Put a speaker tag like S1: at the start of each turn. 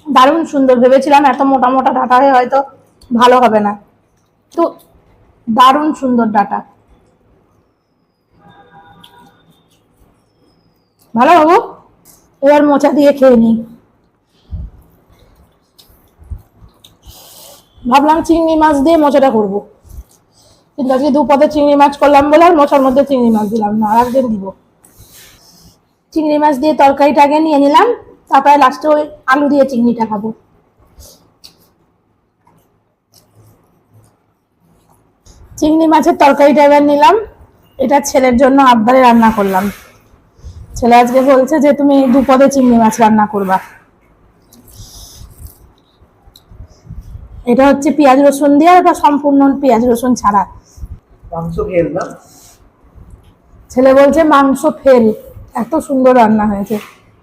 S1: দারুণ সুন্দর। ভেবেছিলাম এত মোটা মোটা ডাটা হয়ে হয়তো ভালো হবে না, তো দারুণ সুন্দর ডাটা। ভালো বাবু, এবার মোচা দিয়ে খেয়ে নিই। ভাবলাম চিংড়ি মাছ দিয়ে মোচাটা করবো, কিন্তু আজকে দুপদে চিংড়ি মাছ করলাম বলে আর মোচার মধ্যে চিংড়ি মাছ দিলাম না, আর একদিন দিব। চিংড়ি মাছ দিয়ে তরকারিটা আগে নিয়ে নিলাম, তারপরে লাস্টে ওই আলু দিয়ে চিংড়িটা খাবো। চিংড়ি মাছের তরকারিটা এবার নিলাম, এটা ছেলের জন্য আবদারে রান্না করলাম। ছেলে আজকে বলছে যে তুমি দুপদে চিংড়ি মাছ রান্না করবা। এটা হচ্ছে পেঁয়াজ রসুন দিয়ে, এটা সম্পূর্ণ পেঁয়াজ রসুন ছাড়া।
S2: মাংস ফেল না,
S1: ছেলে বলছে মাংস ফেল, এত সুন্দর রান্না হয়েছে।